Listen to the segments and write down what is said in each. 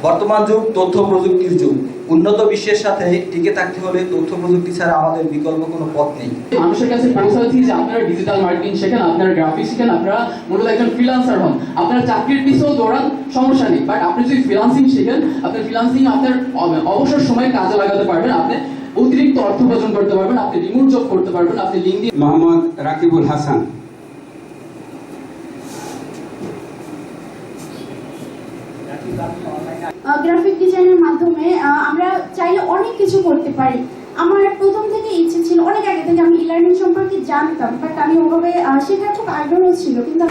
বর্তমান যুগ তথ্য প্রযুক্তির যুগ। উন্নত বিশ্বের সাথে টিকে থাকতে হলে তথ্য প্রযুক্তি ছাড়া আমাদের বিকল্প কোনো পথ নেই। মানুষের কাছে পৌঁছাচ্ছি যে আপনারা ডিজিটাল মার্কেটিং শেখেন, আপনারা গ্রাফিক্স শেখেন, আপনারা মূলত একজন ফ্রিল্যান্সার হন, আপনারা চাকরির পিছনেও দৌড়ান, সমস্যা নেই। বাট আপনি যদি ফ্রিল্যান্সিং শেখেন, আপনার ফ্রিল্যান্সিং আপনার অবসর সময়ে কাজে লাগাতে পারবেন, আপনি অতিরিক্ত অর্থ উপার্জন করতে পারবেন, আপনি রিমোট জব করতে পারবেন, আপনি লিঙ্কডিন। মোহাম্মদ রাকিবুল হাসান। গ্রাফিক ডিজাইনের মাধ্যমে আমরা চাইলে অনেক কিছু করতে পারি। আমার প্রথম থেকে ইচ্ছে ছিল, অনেক আগে থেকে আমি ই-লার্নিং সম্পর্কে জানতাম, বাট আমি ওভাবে শেখার খুব আগ্রহ ছিল। কিন্তু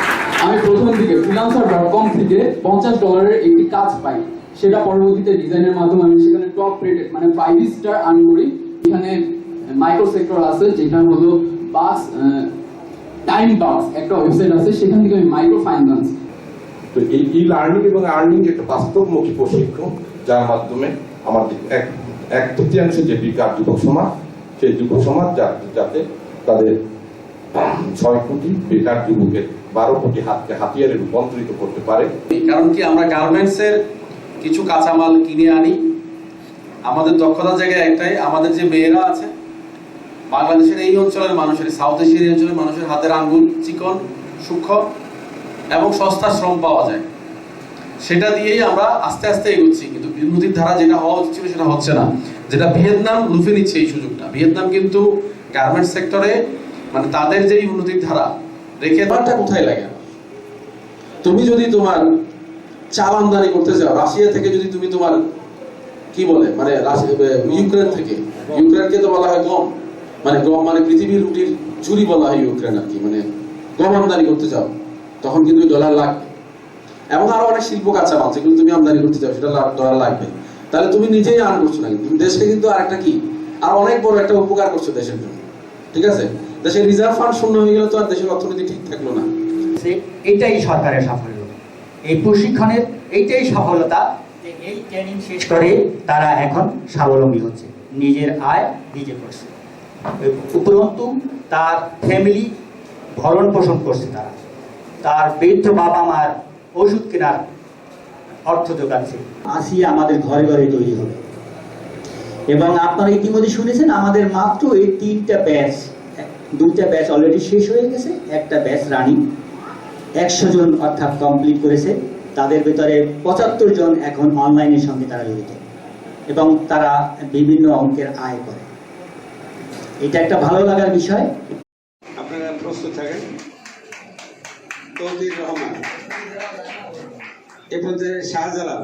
আমি প্রথম দিকে freelancer.com থেকে $50 একটি কাজ পাই, সেটা পরবর্তীতে ডিজাইনের মাধ্যমে আমি সেখানে টপ রেটেড মানে 5 স্টার আর্ন করি। এখানে মাইক্রো সেক্টর আছে, যেটা হলো বাস টাইম বাস একটা ওয়েবসাইট আছে, সেখান থেকে আমি মাইক্রো ফাইন্যান্স। তো এই ই-লার্নিং এবং আর্নিং একটা বাস্তবমুখী প্রশিক্ষণ, যার মাধ্যমে আমাদের এক তৃতীয়াংশ যে বেকার যুবক সমাজ, সেই যুবক সমাজ যাতে তাদের 6 কোটি বেকার যুবকের 12 কোটি হাতকে হাতিয়ারে রূপান্তরিত করতে পারে। কারণ কি, আমরা গার্মেন্টসের কিছু কাঁচামাল কিনে আনি, আমাদের দক্ষতার জায়গায় একটাই, আমাদের যে মেয়েরা আছে বাংলাদেশের এই অঞ্চলের মানুষের, সাউথ এশিয়ার এই অঞ্চলের মানুষের হাতের আঙ্গুল চিকন, সূক্ষ্ম এবং সস্তা শ্রম পাওয়া যায়, সেটা দিয়েই আমরা আস্তে আস্তে এগোচ্ছি। কিন্তু উন্নতির ধারা যেটা হওয়া উচিত ছিল সেটা হচ্ছে না, যেটা ভিয়েতনাম লুফে নিচ্ছে এই সুযোগটা। ভিয়েতনাম কিন্তু গার্মেন্টস সেক্টরে মানে তাদের যেই উন্নতির ধারা রেখে দেওয়াটা কোথায় লাগে। তুমি যদি তোমার চাল আমদানি করতে চাও রাশিয়া থেকে, যদি তুমি তোমার কি বলে মানে ইউক্রেন থেকে, ইউক্রেনকে তো বলা হয় গম, মানে গম মানে পৃথিবীর রুটির ঝুরি বলা হয় ইউক্রেন আর কি, মানে গম আমদানি করতে চাও তখন কিন্তু ডলার লাগবে। এবং আরো অনেক শিল্প কাঁচামাল যেগুলো তুমি আমদানি করতে চাও সেটা ডলার লাগবে। তাহলে তুমি নিজেই আর্ন করছো না, কিন্তু দেশকে কিন্তু আরেকটা কি আর অনেক বড় একটা উপকার করছো দেশের জন্য। ঠিক আছে, দেশের রিজার্ভ ফান্ড শূন্য হয়ে গেলে তো আর দেশের অর্থনীতি ঠিক থাকলো না। এটাই সরকারের সাফল্য, এই প্রশিক্ষণের এইটাই সফলতা। এই ট্রেনিং শেষ করে তারা এখন স্বাবলম্বী হচ্ছে, নিজের আয় নিজে করছে, উপরন্তু তার ফ্যামিলি ভরণ পোষণ করছে, তার বৃদ্ধ বাবা মার ওষুধ কেনার অর্থ যোগাচ্ছে। আসিয়া আমাদের ঘরে ঘরে তৈরি হবে। এবং আপনারা ইতিমধ্যে শুনেছেন আমাদের মাত্র এই 3টা ব্যাচ, 2টা ব্যাচ অলরেডি শেষ হয়ে গেছে, একটা ব্যাচ রানিং। 100 জন অর্থাৎ কমপ্লিট করেছে, তাদের ভেতরে 75 জন এখন অনলাইনের সঙ্গে তারা জড়িত এবং তারা বিভিন্ন অঙ্কের আয় করে। এটা একটা ভালো লাগার বিষয়। আপনারা প্রস্তুত থাকেন। তৌকির রহমান, এরপর শাহজালাল,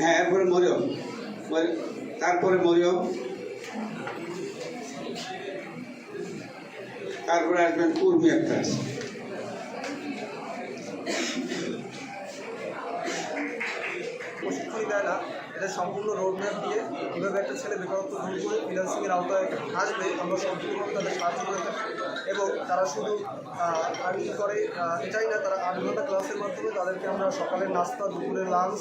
হ্যাঁ এরপরে মরিয়ম, তারপরে মরিয়ম, তারপরে আসবেন উর্মি আক্তার। প্রশিক্ষণই দেয় না, এটা সম্পূর্ণ রোডম্যাপ দিয়ে কীভাবে একটা ছেলে বেকারত্ব দূর করে ফিন্যান্সিংয়ের আওতায় আসবে আমরা সম্পূর্ণভাবে তাদের সাহায্য করে থাকি। এবং তারা শুধু আর্নিং করে এটাই না, তারা 8 ঘন্টা ক্লাসের মাধ্যমে তাদেরকে আমরা সকালের নাস্তা, দুপুরের লাঞ্চ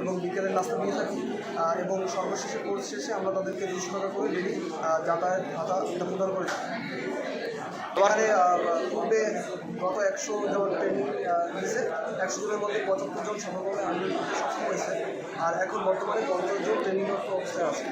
এবং বিকেলের নাস্তা দিয়ে থাকি। এবং সর্বশেষে কোর্স শেষে আমরা তাদেরকে 200 টাকা করে ডেলি যাতায়াত ভাতা এটা প্রদান করে থাকি। এবারে পূর্বে গত 100 জন ট্রেনিং দিয়েছে, 100 জনের মধ্যে 75 জন সফলভাবে আর্নিং করতে সক্ষম হয়েছে, আর এখন বর্তমানে 50 জন ট্রেনিং অবস্থায় আছে।